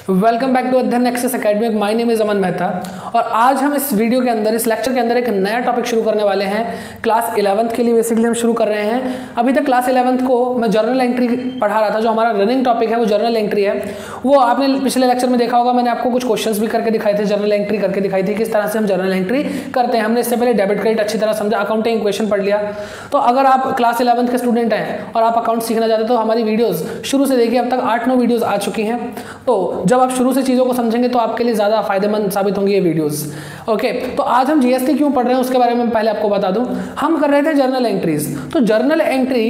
Welcome back to Adhyayan access academy. My name is Aman Mehta और आज हम इस वीडियो के अंदर, इस लेक्चर के अंदर एक नया टॉपिक शुरू करने वाले हैं। क्लास 11th के लिए बेसिकली हम शुरू कर रहे हैं। अभी तक क्लास 11th को मैं जर्नल एंट्री पढ़ा रहा था। जो हमारा रनिंग टॉपिक है वो जर्नल एंट्री है। वो आपने पिछले लेक्चर में देखा होगा, मैंने आपको कुछ क्वेश्चंस भी करके दिखाए थे, जर्नल एंट्री करके दिखाई थी किस तरह से हम जर्नल एंट्री करते हैं। हमने इससे पहले डेबिट क्रेडिट अच्छी तरह समझा, अकाउंटिंग इक्वेशन पढ़ लिया। तो अगर आप क्लास 11th के स्टूडेंट हैं और आप अकाउंट सीखना चाहते हैं तो हमारी वीडियोज़ शुरू से देखिए, अब तक 8-9 वीडियोज़ आ चुकी हैं। तो जब आप शुरू से चीज़ों को समझेंगे तो आपके लिए ज़्यादा फायदेमंद साबित होंगी ये वीडियोस। ओके, तो आज हम जीएसटी क्यों पढ़ रहे हैं उसके बारे में पहले आपको बता दूं। हम कर रहे थे जर्नल एंट्रीज। तो जर्नल एंट्री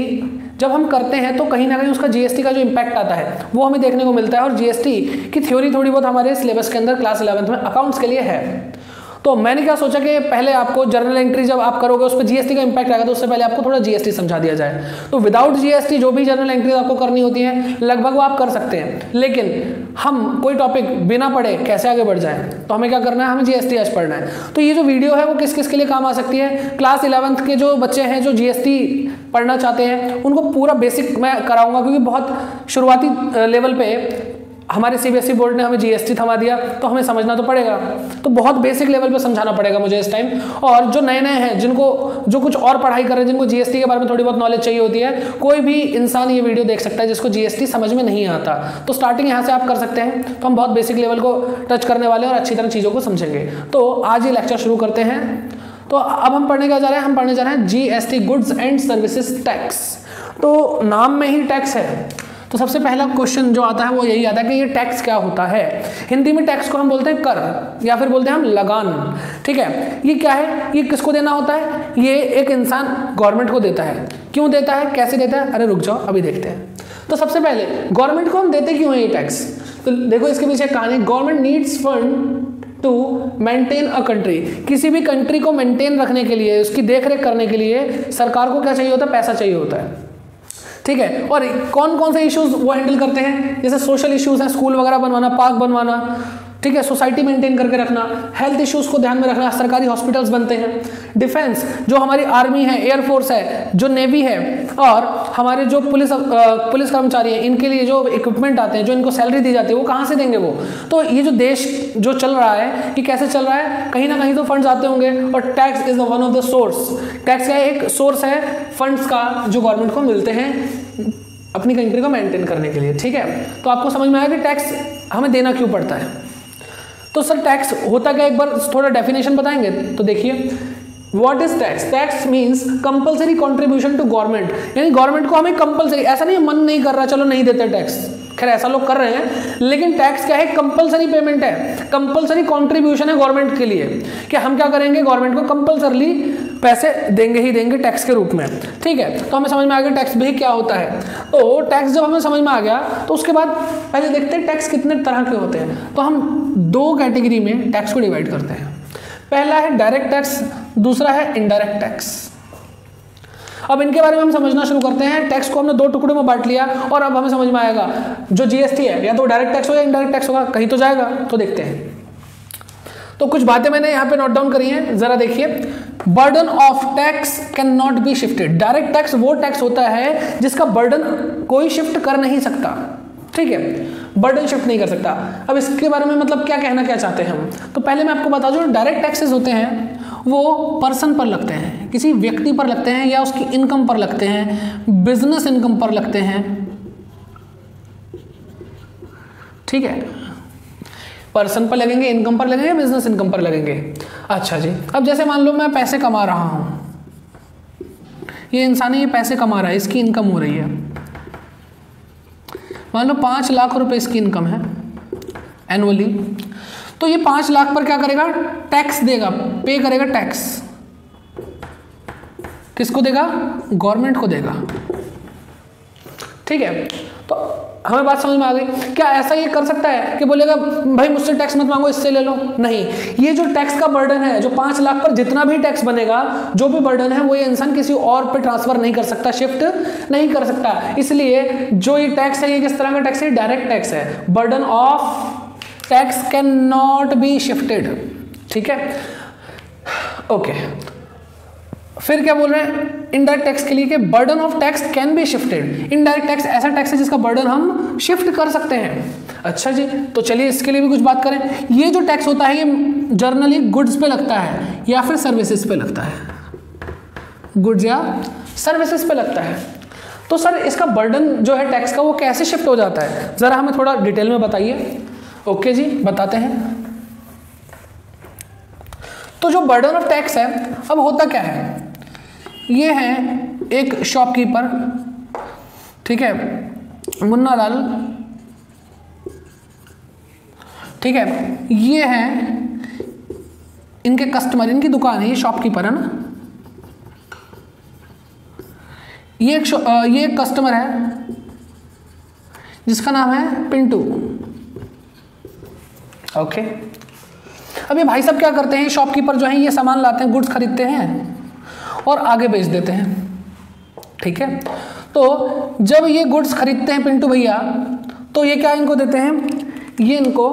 जब हम करते हैं तो कहीं ना कहीं उसका जीएसटी का जो इम्पैक्ट आता है वो हमें देखने को मिलता है। और जीएसटी की थ्योरी थोड़ी बहुत हमारे सिलेबस के अंदर क्लास 11th में अकाउंट्स के लिए है। तो मैंने क्या सोचा कि पहले आपको जर्नल एंट्री जब आप करोगे उस पर जीएसटी का इंपैक्ट आएगा, तो उससे पहले आपको थोड़ा जीएसटी समझा दिया जाए। तो विदाउट जीएसटी जो भी जर्नल एंट्री आपको करनी होती है लगभग वो आप कर सकते हैं। लेकिन हम कोई टॉपिक बिना पढ़े कैसे आगे बढ़ जाए, तो हमें क्या करना है, हमें जीएसटी आज पढ़ना है। तो ये जो वीडियो है वो किस किस के लिए काम आ सकती है। क्लास 11th के जो बच्चे हैं जो जीएसटी पढ़ना चाहते हैं उनको पूरा बेसिक मैं कराऊंगा, क्योंकि बहुत शुरुआती लेवल पे हमारे सीबीएसई बोर्ड ने हमें जीएसटी थमा दिया तो हमें समझना तो पड़ेगा। तो बहुत बेसिक लेवल पे समझाना पड़ेगा मुझे इस टाइम। और जो नए नए हैं, जिनको जो कुछ और पढ़ाई कर रहे हैं, जिनको जीएसटी के बारे में थोड़ी बहुत नॉलेज चाहिए होती है, कोई भी इंसान ये वीडियो देख सकता है जिसको जीएसटी समझ में नहीं आता। तो स्टार्टिंग यहाँ से आप कर सकते हैं। तो हम बहुत बेसिक लेवल को टच करने वाले हैं और अच्छी तरह चीज़ों को समझेंगे। तो आज ये लेक्चर शुरू करते हैं। तो अब हम पढ़ने क्या जा रहे हैं, हम पढ़ने जा रहे हैं GST, goods and services tax. तो नाम में ही टैक्स है। तो सबसे पहला क्वेश्चन जो आता है वो यही आता है कि ये टैक्स क्या होता है। हिंदी में टैक्स को हम बोलते हैं कर, या फिर बोलते हैं हम लगान। ठीक है, ये क्या है, ये किसको देना होता है, ये एक इंसान गवर्नमेंट को देता है। क्यों देता है, कैसे देता है, अरे रुक जाओ अभी देखते हैं। तो सबसे पहले गवर्नमेंट को हम देते क्यों है ये टैक्स, तो देखो इसके पीछे कहानी। Government needs fund to maintain a country. किसी भी कंट्री को मेंटेन रखने के लिए, उसकी देखरेख करने के लिए सरकार को क्या चाहिए होता है, पैसा चाहिए होता है। ठीक है, और कौन कौन से इश्यूज वो हैंडल करते हैं, जैसे सोशल इश्यूज हैं, स्कूल वगैरह बनवाना, पार्क बनवाना, ठीक है, सोसाइटी मेंटेन करके रखना, हेल्थ इश्यूज को ध्यान में रखना, सरकारी हॉस्पिटल्स बनते हैं, डिफेंस जो हमारी आर्मी है, एयरफोर्स है, जो नेवी है, और हमारे जो पुलिस कर्मचारी हैं, इनके लिए जो इक्विपमेंट आते हैं, जो इनको सैलरी दी जाती है, वो कहाँ से देंगे वो। तो ये जो देश जो चल रहा है कि कैसे चल रहा है, कहीं ना कहीं तो फंड्स आते होंगे। और tax is the one of the source. Tax का एक सोर्स है फंड्स का जो गवर्नमेंट को मिलते हैं अपनी कंट्री को मेंटेन करने के लिए। ठीक है, तो आपको समझ में आया कि टैक्स हमें देना क्यों पड़ता है। तो सर टैक्स होता क्या, एक बार थोड़ा डेफिनेशन बताएंगे। तो देखिए, what is tax. Tax means compulsory contribution to government. यानी गवर्नमेंट को हमें कंपलसरी, ऐसा नहीं मन नहीं कर रहा चलो नहीं देते टैक्स, खैर ऐसा लोग कर रहे हैं, लेकिन टैक्स क्या है, कंपलसरी पेमेंट है, कंपलसरी कंट्रीब्यूशन है गवर्नमेंट के लिए कि हम क्या करेंगे, गवर्नमेंट को कंपलसरली पैसे देंगे ही देंगे टैक्स के रूप में। ठीक है, तो हमें समझ में आ गया टैक्स भी क्या होता है। तो टैक्स जब हमें समझ में आ गया तो उसके बाद पहले देखते हैं टैक्स कितने तरह के होते हैं। तो हम 2 कैटेगरी में टैक्स को डिवाइड करते हैं। पहला है डायरेक्ट टैक्स, दूसरा है इनडायरेक्ट टैक्स। अब इनके बारे में हम समझना शुरू करते हैं। टैक्स को हमने 2 टुकड़ों में बांट लिया और अब हमें समझ में आएगा जो जीएसटी है या तो डायरेक्ट टैक्स होगा या इनडायरेक्ट टैक्स होगा, कहीं तो जाएगा। तो देखते हैं। तो कुछ बातें मैंने यहाँ पे नोट डाउन करी हैं, जरा देखिए। Burden of tax can not be shifted. Direct tax वो टैक्स होता है जिसका बर्डन कोई शिफ्ट कर नहीं सकता। ठीक है, बर्डन शिफ्ट नहीं कर सकता। अब इसके बारे में मतलब क्या कहना क्या चाहते हैं हम, तो पहले मैं आपको बता दूं, डायरेक्ट टैक्सेस होते हैं वो पर्सन पर लगते हैं, किसी व्यक्ति पर लगते हैं, या उसकी इनकम पर लगते हैं, बिजनेस इनकम पर लगते हैं। ठीक है, पर्सन पर लगेंगे, इनकम पर लगेंगे, बिजनेस इनकम पर लगेंगे। अच्छा जी, अब जैसे मान लो मैं पैसे कमा रहा हूं, ये इंसान ये पैसे कमा रहा है, इसकी इनकम हो रही है, मान लो 5 लाख रुपए इसकी इनकम है एनुअली। तो ये 5 लाख पर क्या करेगा, टैक्स देगा, पे करेगा टैक्स। किसको देगा, गवर्नमेंट को देगा। ठीक है, तो हमें बात समझ में आ गई। क्या ऐसा ये कर सकता है कि बोलेगा भाई मुझसे टैक्स मत मांगो, इससे ले लो, नहीं। ये जो टैक्स का बर्डन है, जो 5 लाख पर जितना भी टैक्स बनेगा, जो भी बर्डन है, वो ये इंसान किसी और पे ट्रांसफर नहीं कर सकता, शिफ्ट नहीं कर सकता। इसलिए जो ये टैक्स है, ये किस तरह का टैक्स है, डायरेक्ट टैक्स है। Burden of tax can not be shifted. ठीक है, ओके। फिर क्या बोल रहे हैं इनडायरेक्ट टैक्स के लिए कि burden of tax can be shifted. Indirect tax ऐसा टैक्स है जिसका बर्डन हम शिफ्ट कर सकते हैं। अच्छा जी, तो चलिए इसके लिए भी कुछ बात करें। ये जो टैक्स होता है ये जर्नली गुड्स पे लगता है या फिर सर्विसेज पे लगता है, गुड्स या सर्विसेज पे लगता है। तो सर इसका बर्डन जो है टैक्स का वो कैसे शिफ्ट हो जाता है, जरा हमें थोड़ा डिटेल में बताइए। ओके जी, बताते हैं। तो जो बर्डन ऑफ टैक्स है, अब होता क्या है, ये है एक शॉपकीपर, ठीक है, मुन्ना लाल, ठीक है, ये है इनके कस्टमर, इनकी दुकान है, ये शॉपकीपर है ना, ये एक कस्टमर है जिसका नाम है पिंटू। ओके, अब ये भाई साहब क्या करते हैं, शॉपकीपर जो है ये सामान लाते हैं, गुड्स खरीदते हैं और आगे बेच देते हैं, ठीक है। तो जब ये गुड्स खरीदते हैं पिंटू भैया, तो ये क्या इनको देते हैं, ये इनको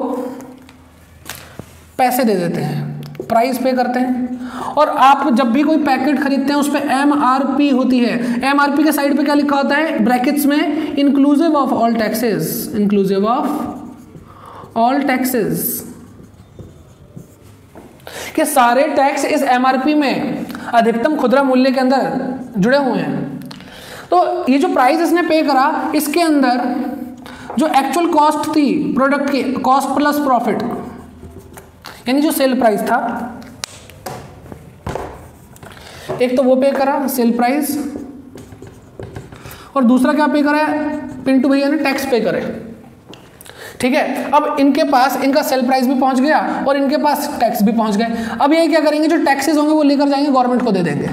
पैसे दे देते हैं, प्राइस पे करते हैं। और आप जब भी कोई पैकेट खरीदते हैं उस पर MRP होती है। MRP के साइड पे क्या लिखा होता है ब्रैकेट्स में, inclusive of all taxes, inclusive of all taxes, कि सारे टैक्स इस MRP में अधिकतम खुदरा मूल्य के अंदर जुड़े हुए हैं। तो ये जो प्राइस इसने पे करा, इसके अंदर जो एक्चुअल कॉस्ट थी प्रोडक्ट की, कॉस्ट प्लस प्रॉफिट, यानी जो सेल प्राइस था, एक तो वो पे करा सेल प्राइस, और दूसरा क्या पे करा है पिंटू भैया ने, टैक्स पे करे, ठीक है। अब इनके पास इनका सेल प्राइस भी पहुंच गया और इनके पास टैक्स भी पहुंच गए। अब ये क्या करेंगे, जो टैक्सेस होंगे वो लेकर जाएंगे गवर्नमेंट को दे देंगे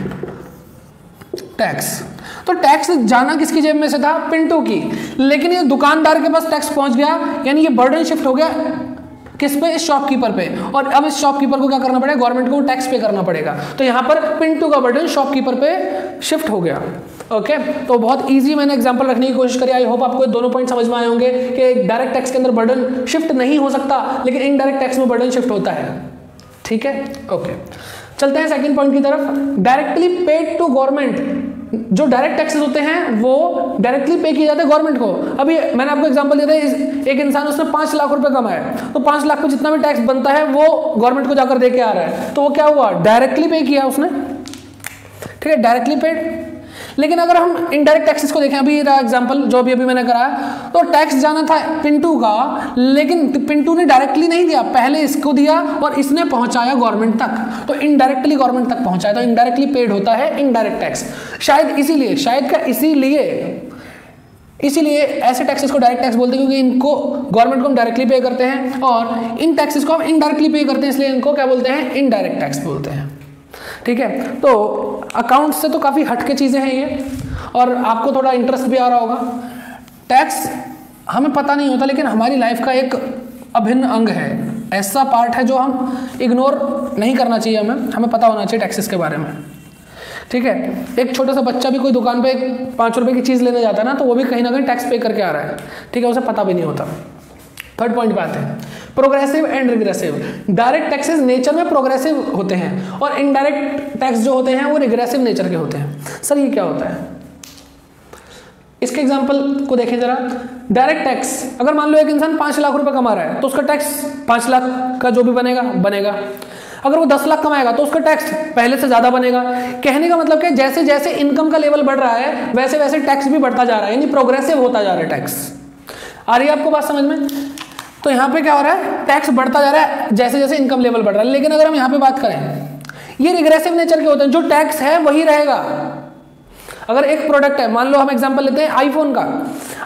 टैक्स। तो टैक्स जाना किसकी जेब में से था, पिंटू की, लेकिन ये दुकानदार के पास टैक्स पहुंच गया, यानी ये बर्डन शिफ्ट हो गया किस पे, इस शॉपकीपर पे। और अब इस शॉपकीपर को क्या करना पड़ेगा, गवर्नमेंट को टैक्स पे करना पड़ेगा। तो यहां पर पिंटू का बर्डन शॉपकीपर पे शिफ्ट हो गया। ओके, तो बहुत इजी मैंने एग्जांपल रखने की कोशिश करी। आई होप आपको दोनों पॉइंट समझ में आए होंगे कि डायरेक्ट टैक्स के अंदर बर्डन शिफ्ट नहीं हो सकता, लेकिन इनडायरेक्ट टैक्स में बर्डन शिफ्ट होता है, ठीक है। ओके, चलते हैं सेकंड पॉइंट की तरफ, डायरेक्टली पेड टू गवर्नमेंट। जो डायरेक्ट टैक्सेस होते हैं वो डायरेक्टली पे किए जाते हैं गवर्नमेंट को। अभी मैंने आपको एग्जांपल दिया था, एक इंसान उसने 5 लाख रुपए कमाए, तो 5 लाख पे जितना भी टैक्स बनता है वो गवर्नमेंट को जाकर दे के आ रहा है, तो वो क्या हुआ, डायरेक्टली पे किया उसने, ठीक है, डायरेक्टली पेड। लेकिन अगर हम इनडायरेक्ट टैक्सेस को देखें, अभी रहा एग्जांपल जो अभी मैंने कराया, तो टैक्स जाना था पिंटू का, लेकिन पिंटू ने डायरेक्टली नहीं दिया, पहले इसको दिया और इसने पहुंचाया गवर्नमेंट तक, तो इनडायरेक्टली गवर्नमेंट तक पहुंचाया, तो इनडायरेक्टली पेड होता है इनडायरेक्ट टैक्स। इसीलिए ऐसे टैक्सेस को डायरेक्ट टैक्स बोलते हैं, क्योंकि इनको गवर्नमेंट को हम डायरेक्टली पे करते हैं और इन टैक्सेस को हम इनडायरेक्टली पे करते हैं, इसलिए इनको क्या बोलते हैं, इनडायरेक्ट टैक्स बोलते हैं, ठीक है। तो अकाउंट से तो काफ़ी हटके चीज़ें हैं ये, और आपको थोड़ा इंटरेस्ट भी आ रहा होगा। टैक्स हमें पता नहीं होता, लेकिन हमारी लाइफ का एक अभिन्न अंग है, ऐसा पार्ट है जो हम इग्नोर नहीं करना चाहिए, हमें पता होना चाहिए टैक्सेस के बारे में, ठीक है। एक छोटा सा बच्चा भी कोई दुकान पे 5 रुपए की चीज़ लेने जाता है ना, तो वो भी कहीं ना कहीं टैक्स पे करके आ रहा है, ठीक है, उसे पता भी नहीं होता। थर्ड पॉइंट पे आते हैं, progressive and regressive. Direct taxes nature में प्रोग्रेसिव होते हैं और इनडायरेक्ट टैक्स जो होते हैं वो रिग्रेसिव नेचर के होते हैं। सर ये क्या होता है, इसके एग्जांपल को देखें जरा। डायरेक्ट टैक्स, अगर मान लो एक इंसान 5 लाख रुपए कमा रहा है, तो उसका टैक्स 5 लाख का जो भी बनेगा। अगर वो 10 लाख कमाएगा तो उसका टैक्स पहले से ज्यादा बनेगा। कहने का मतलब कि जैसे जैसे इनकम का लेवल बढ़ रहा है वैसे वैसे टैक्स भी बढ़ता जा रहा है, यानी प्रोग्रेसिव होता जा रहा है टैक्स। आ रही है आपको बात समझ में? तो यहाँ पे क्या हो रहा है, टैक्स बढ़ता जा रहा है जैसे जैसे इनकम लेवल बढ़ रहा है। लेकिन अगर हम यहाँ पे बात करें, ये रिग्रेसिव नेचर के होते हैं, जो टैक्स है वही रहेगा। अगर एक प्रोडक्ट है, मान लो हम एग्जांपल लेते हैं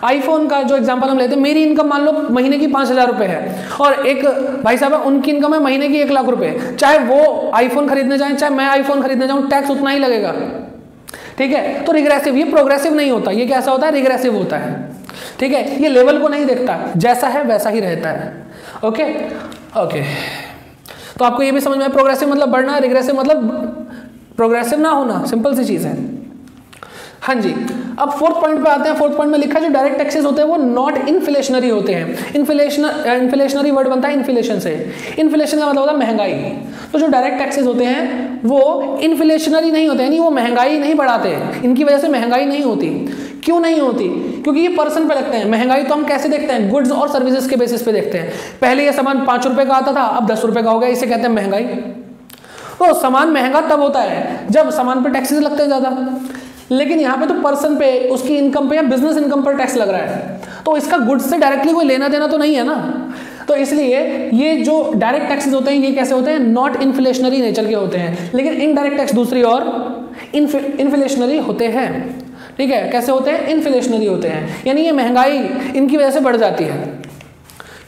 आईफोन का जो एग्जांपल हम लेते हैं, मेरी इनकम मान लो महीने की 5,000 रुपए है और एक भाई साहब है उनकी इनकम है महीने की 1 लाख रुपए। चाहे वो आईफोन खरीदने जाए चाहे मैं आईफोन खरीदने जाऊं, टैक्स उतना ही लगेगा, ठीक है। तो रिग्रेसिव, ये प्रोग्रेसिव नहीं होता, ये कैसा होता है, रिग्रेसिव होता है, ठीक है। ये लेवल को नहीं देखता, जैसा है वैसा ही रहता है। ओके, तो आपको ये भी समझ में, प्रोग्रेसिव मतलब बढ़ना, रिग्रेसिव मतलब प्रोग्रेसिव ना होना, सिंपल सी चीज है। हाँ जी, अब फोर्थ पॉइंट पे आते हैं। फोर्थ पॉइंट में लिखा है जो डायरेक्ट टैक्सेस होते हैं वो नॉट इन्फ्लेशनरी होते हैं। इन्फ्लेशनरी वर्ड बनता है इन्फ्लेशन से। इन्फ्लेशन का मतलब होता है महंगाई। तो जो डायरेक्ट टैक्सेस होते हैं वो इन्फ्लेशनरी नहीं होते, यानी वो महंगाई नहीं बढ़ाते, इनकी वजह से महंगाई नहीं होती। क्यों नहीं होती? क्योंकि ये पर्सन पे लगते हैं। महंगाई तो हम कैसे देखते हैं? गुड्स और सर्विसेज के बेसिस पे देखते हैं। पहले ये सामान 5 रुपए का आता था, अब 10 रुपए का हो गया, इसे कहते हैं महंगाई। तो सामान महंगा तब होता है जब सामान पे टैक्सेस लगते हैं ज्यादा, लेकिन यहाँ पे तो पर्सन पे, उसकी इनकम पे या बिजनेस इनकम पर टैक्स लग रहा है, तो इसका गुड्स से डायरेक्टली कोई लेना देना तो नहीं है ना। तो इसलिए ये जो डायरेक्ट टैक्सेस होते हैं ये कैसे होते हैं? नॉट इन्फ्लेशनरी नेचर के होते हैं। लेकिन इनडायरेक्ट टैक्स दूसरी और इन्फ्लेशनरी होते हैं। ठीक है, कैसे होते हैं? इन्फ्लेशनरी होते हैं, यानी ये महंगाई इनकी वजह से बढ़ जाती है।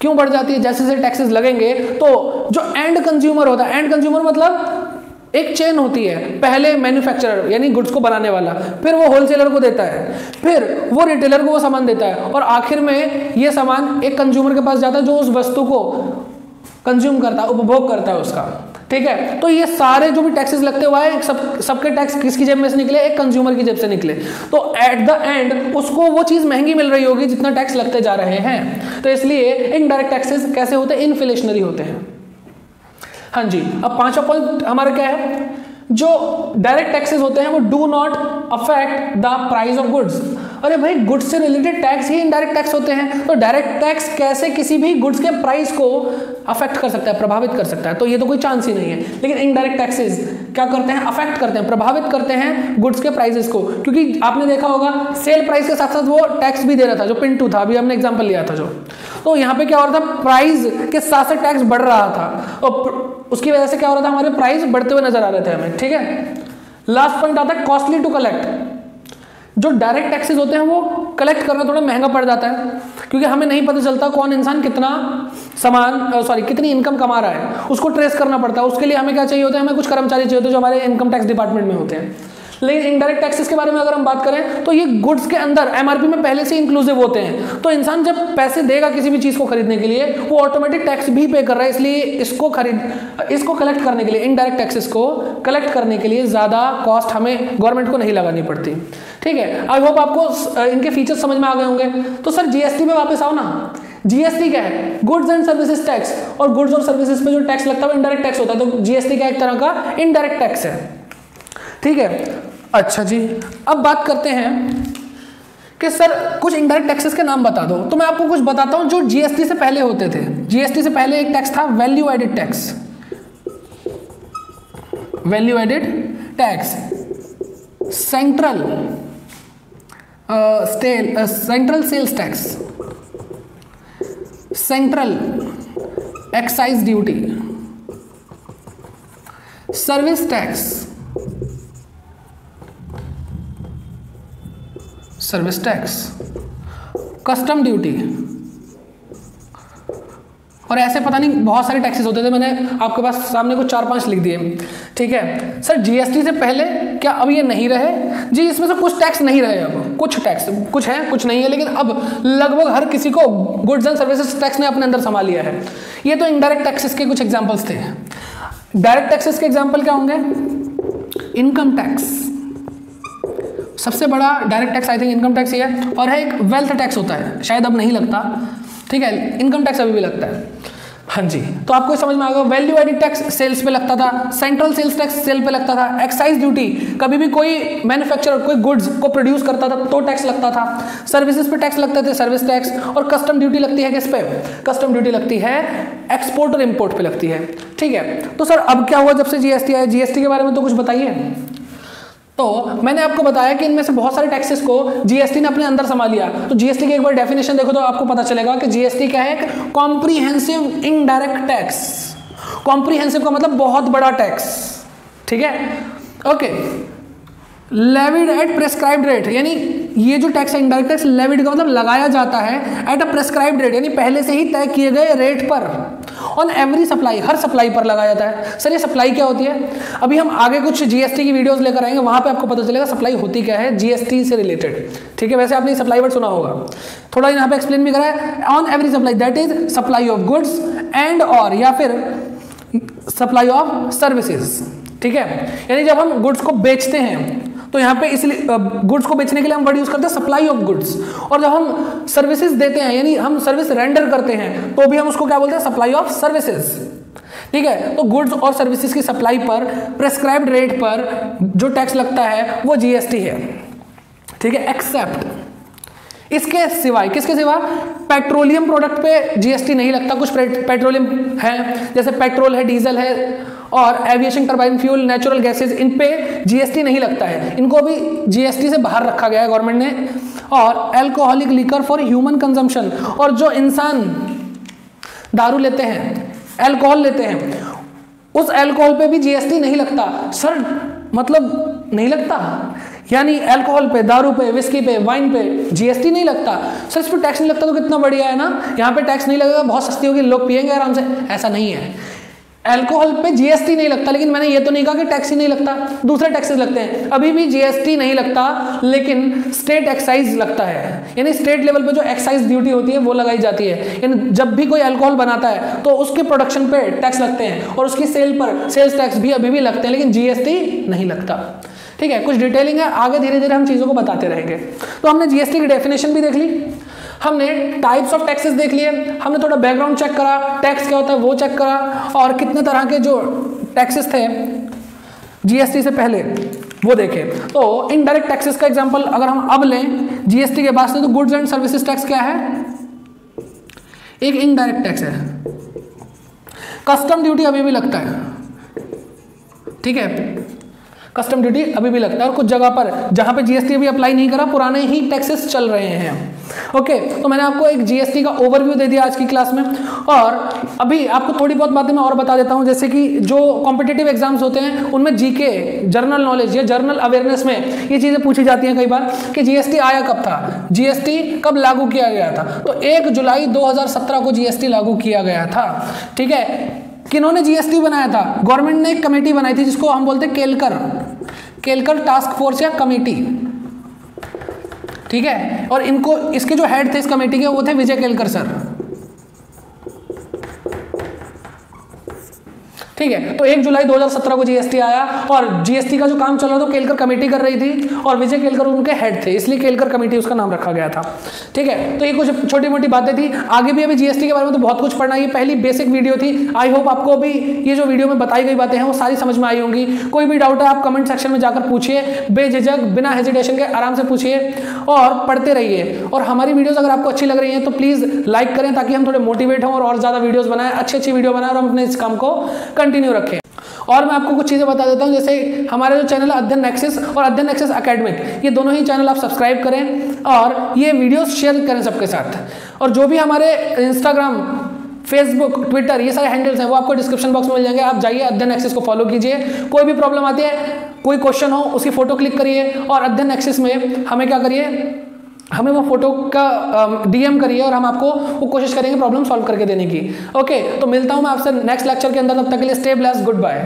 क्यों बढ़ जाती है? जैसे जैसे टैक्सेस लगेंगे तो जो एंड कंज्यूमर होता है, एंड कंज्यूमर मतलब एक चेन होती है, पहले मैन्युफैक्चरर यानी गुड्स को बनाने वाला, फिर वो होलसेलर को देता है, फिर वो रिटेलर को वो सामान देता है, और आखिर में ये सामान एक कंज्यूमर के पास जाता है जो उस वस्तु को कंज्यूम करता है, उपभोग करता है उसका। ठीक है, तो ये सारे जो भी टैक्सेस लगते हुए हैं सबके टैक्स किसकी जेब में से निकले? एक कंज्यूमर की जेब से निकले। तो एट द एंड उसको वो चीज महंगी मिल रही होगी जितना टैक्स लगते जा रहे हैं। तो इसलिए इनडायरेक्ट टैक्सेस कैसे होते हैं? इन्फ्लेशनरी होते हैं। हाँ जी, अब पांचवा पॉइंट हमारा क्या है? जो डायरेक्ट टैक्सेस होते हैं वो do not affect the price of goods. अरे भाई, गुड्स से रिलेटेड टैक्स ही इनडायरेक्ट टैक्स होते हैं, तो डायरेक्ट टैक्स कैसे किसी भी गुड्स के प्राइस को अफेक्ट कर सकता है, प्रभावित कर सकता है? तो ये तो कोई चांस ही नहीं है। लेकिन इनडायरेक्ट टैक्सेस क्या करते हैं? अफेक्ट करते हैं, प्रभावित करते हैं गुड्स के प्राइसेस को। क्योंकि आपने देखा होगा सेल प्राइस के साथ साथ वो टैक्स भी दे रहा था, जो पिंटू था, अभी हमने एग्जाम्पल लिया था जो। तो यहाँ पे क्या हो रहा था? प्राइस के साथ साथ टैक्स बढ़ रहा था, और उसकी वजह से क्या हो रहा था? हमारे प्राइस बढ़ते हुए नजर आ रहे थे हमें। ठीक है, लास्ट पॉइंट आता है कॉस्टली टू कलेक्ट। जो डायरेक्ट टैक्सेस होते हैं वो कलेक्ट करना थोड़ा महंगा पड़ जाता है, क्योंकि हमें नहीं पता चलता कौन इंसान कितना कितनी इनकम कमा रहा है, उसको ट्रेस करना पड़ता है। उसके लिए हमें क्या चाहिए होता है? हमें कुछ कर्मचारी चाहिए होते हैं जो हमारे इनकम टैक्स डिपार्टमेंट में होते हैं। लेकिन इनडायरेक्ट टैक्सेस के बारे में अगर हम बात करें तो ये गुड्स के अंदर एमआरपी में पहले से इंक्लूसिव होते हैं। तो इंसान जब पैसे देगा किसी भी चीज को खरीदने के लिए, वो ऑटोमेटिक टैक्स भी पे कर रहा है। इसलिए इसको कलेक्ट करने के लिए, इनडायरेक्ट टैक्सेस को कलेक्ट करने के लिए ज्यादा कॉस्ट हमें गवर्नमेंट को नहीं लगानी पड़ती। ठीक है, आई होप आपको इनके फीचर्स समझ में आ गए होंगे। तो सर जीएसटी पे वापस आओ ना। जीएसटी क्या है? Goods and services tax. और गुड्स और सर्विसेज पे जो टैक्स लगता है वो इनडायरेक्ट टैक्स होता है। तो जीएसटी का एक तरह का इनडायरेक्ट टैक्स है। ठीक है, अच्छा जी, अब बात करते हैं कि सर कुछ इनडायरेक्ट टैक्सेस के नाम बता दो। तो मैं आपको कुछ बताता हूं जो जीएसटी से पहले होते थे। जीएसटी से पहले एक टैक्स था value added tax. Value added tax, central sales tax, central excise duty, service tax, service tax, custom duty, और ऐसे पता नहीं बहुत सारे टैक्सेस होते थे। मैंने आपके पास सामने कुछ 4-5 लिख दिए। ठीक है सर, जीएसटी से पहले क्या अब ये नहीं रहे? जी, इसमें से कुछ टैक्स नहीं रहे। अब कुछ टैक्स कुछ है कुछ नहीं है, लेकिन अब लगभग हर किसी को गुड्स एंड सर्विसेज टैक्स ने अपने अंदर संभाल लिया है। ये तो इनडायरेक्ट टैक्सेस के कुछ एग्जाम्पल्स थे। डायरेक्ट टैक्सेस के एग्जाम्पल क्या होंगे? इनकम टैक्स, सबसे बड़ा direct tax I think income tax ही है, और है एक वेल्थ टैक्स होता है, शायद अब नहीं लगता। ठीक है, इनकम टैक्स अभी भी लगता है। हाँ जी, तो आपको समझ में आ गया। वैल्यू एडेड टैक्स सेल्स पे लगता था, सेंट्रल सेल्स टैक्स सेल पे लगता था, एक्साइज ड्यूटी कभी भी कोई मैन्युफैक्चरर कोई गुड्स को प्रोड्यूस करता था तो टैक्स लगता था, सर्विसेज पे टैक्स लगते थे, सर्विस टैक्स, और कस्टम ड्यूटी लगती है किस पे? कस्टम ड्यूटी लगती है एक्सपोर्ट और इम्पोर्ट पे लगती है। ठीक है, तो सर अब क्या हुआ जब से जीएसटी आया? जीएसटी के बारे में तो कुछ बताइए। तो मैंने आपको बताया कि इनमें से बहुत सारे टैक्सेस को जीएसटी ने अपने अंदर संभाल लिया। तो जीएसटी की एक बार डेफिनेशन देखो तो आपको पता चलेगा कि जीएसटी क्या है? एक कॉम्प्रिहेंसिव इनडायरेक्ट टैक्स। कॉम्प्रिहेंसिव का मतलब बहुत बड़ा टैक्स। ठीक है, okay. Levied eight prescribed rate, यानी ये जो टैक्स है इनडायरेक्ट टैक्स, लेविड का मतलब लगाया जाता है, एट अ प्रेस्क्राइब्ड रेट यानी पहले से ही तय किए गए रेट पर, on every supply, her supply पर लगाया जाता है। सर ये सप्लाई क्या होती है? अभी हम आगे कुछ जीएसटी की वीडियोस लेकर आएंगे, वहां पे आपको पता चलेगा सप्लाई होती क्या है जीएसटी से रिलेटेड। ठीक है, वैसे आपने सप्लाई वर्ड सुना होगा, थोड़ा यहाँ पे एक्सप्लेन भी करा है। On every supply that is supply of goods and और या फिर सप्लाई ऑफ सर्विसेज। ठीक है, यानी जब हम गुड्स को बेचते हैं तो यहाँ पे इसलिए गुड्स को बेचने के लिए हम वर्ड यूज करते हैं सप्लाई ऑफ गुड्स, और जब हम सर्विसेज देते हैं यानी हम सर्विस रेंडर करते हैं तो भी हम उसको क्या बोलते हैं, सप्लाई ऑफ सर्विसेज। ठीक है, तो गुड्स और सर्विसेज की सप्लाई पर प्रेस्क्राइब्ड रेट पर जो टैक्स लगता है वो जीएसटी है। ठीक है, एक्सेप्ट, इसके सिवाय, किसके सिवा, पेट्रोलियम प्रोडक्ट पे जीएसटी नहीं लगता। कुछ पेट्रोलियम है जैसे पेट्रोल है, डीजल है और aviation turbine fuel, natural gases, इन पे जीएसटी नहीं लगता है, इनको भी जीएसटी से बाहर रखा गया है गवर्नमेंट ने। और alcoholic liquor for human consumption, और जो इंसान दारू लेते हैं, अल्कोहल लेते हैं, उस अल्कोहल पे भी जीएसटी नहीं लगता। सर मतलब नहीं लगता, यानी अल्कोहल पे, दारू पे, विस्की पे, वाइन पे जीएसटी नहीं लगता। सर इस पे टैक्स नहीं लगता तो कितना बढ़िया है ना, यहाँ पे टैक्स नहीं लगेगा, बहुत सस्ती होगी, लोग पिएंगे आराम से। ऐसा नहीं है, अल्कोहल पे जीएसटी नहीं लगता, लेकिन मैंने ये तो नहीं कहा कि टैक्स ही नहीं लगता, दूसरे टैक्सेस लगते हैं। अभी भी जीएसटी नहीं लगता, लेकिन स्टेट एक्साइज लगता है, यानी स्टेट लेवल पे जो एक्साइज ड्यूटी होती है वो लगाई जाती है। यानी जब भी कोई अल्कोहल बनाता है तो उसके प्रोडक्शन पे टैक्स लगते हैं और उसकी सेल पर सेल्स टैक्स भी अभी भी लगते हैं, लेकिन जीएसटी नहीं लगता। ठीक है, कुछ डिटेलिंग है, आगे धीरे धीरे हम चीज़ों को बताते रहेंगे। तो हमने जीएसटी की डेफिनेशन भी देख ली, हमने टाइप्स ऑफ टैक्सेस देख लिए, हमने थोड़ा बैकग्राउंड चेक करा, टैक्स क्या होता है वो चेक करा, और कितने तरह के जो टैक्सेस थे जीएसटी से पहले वो देखे। तो इनडायरेक्ट टैक्सेस का एग्जांपल अगर हम अब लें जीएसटी के बाद से, तो गुड्स एंड सर्विसेज टैक्स क्या है, एक इनडायरेक्ट टैक्स है। कस्टम ड्यूटी अभी भी लगता है, ठीक है, कस्टम ड्यूटी अभी भी लगता है, और कुछ जगह पर जहां पे जीएसटी अभी अप्लाई नहीं करा, पुराने ही टैक्सेस चल रहे हैं। ओके, तो मैंने आपको एक जीएसटी का ओवरव्यू दे दिया आज की क्लास में, और अभी आपको थोड़ी बहुत बातें मैं और बता देता हूं, जैसे कि जो कॉम्पिटिटिव एग्जाम्स होते हैं उनमें जीके, जनरल नॉलेज या जनरल अवेयरनेस में ये चीजें पूछी जाती हैं कई बार कि जीएसटी आया कब था, जीएसटी कब लागू किया गया था। तो 1 जुलाई 2017 को जीएसटी लागू किया गया था। ठीक है, किन्होंने जीएसटी बनाया था, गवर्नमेंट ने एक कमेटी बनाई थी जिसको हम बोलते हैं केलकर टास्क फोर्स या कमेटी। ठीक है, और इनको, इसके जो हेड थे इस कमेटी के वो थे विजय केलकर सर। ठीक है, तो 1 जुलाई 2017 को जीएसटी आया, और जीएसटी का जो काम चल रहा था केलकर कमेटी कर रही थी, और विजय केलकर उनके हेड थे, इसलिए केलकर कमेटी उसका नाम रखा गया था। ठीक है, तो ये कुछ छोटी मोटी बातें थी। आगे भी अभी जीएसटी के बारे में तो बहुत कुछ पढ़ना है, ये पहली बेसिक वीडियो थी। आई होप आपको भी ये जो वीडियो में बताई गई बातें हैं वो सारी समझ में आई होंगी। कोई भी डाउट है आप कमेंट सेक्शन में जाकर पूछिए, बेझिझक बिना हेजिटेशन के आराम से पूछिए और पढ़ते रहिए। और हमारी वीडियोस अगर आपको अच्छी लग रही हैं तो प्लीज लाइक करें, ताकि हम थोड़े मोटिवेट हों और ज्यादा वीडियोस बनाएं, अच्छी वीडियो बनाएं, और हम अपने इस काम को कंटिन्यू रखें। और मैं आपको कुछ चीजें बता देता हूं, जैसे हमारे जो चैनल है अध्ययन नेक्सस और अध्ययन नेक्सस एकेडमिक, ये दोनों ही चैनल आप सब्सक्राइब करें और ये वीडियोस शेयर करें सबके साथ। और जो भी हमारे इंस्टाग्राम, फेसबुक, ट्विटर, ये सारे हैंडल्स हैं वो आपको डिस्क्रिप्शन बॉक्स में मिल जाएंगे, आप जाइए अध्ययन नेक्सस को फॉलो कीजिए। कोई भी प्रॉब्लम आती है, कोई क्वेश्चन हो, उसकी फोटो क्लिक करिए और अध्ययन नेक्सस में हमें क्या करिए, हमें वो फोटो का डीएम करिए और हम आपको वो कोशिश करेंगे प्रॉब्लम सॉल्व करके देने की। ओके, तो मिलता हूं मैं आपसे नेक्स्ट लेक्चर के अंदर, तब तक के लिए स्टे ब्लेस्ड, गुड बाय।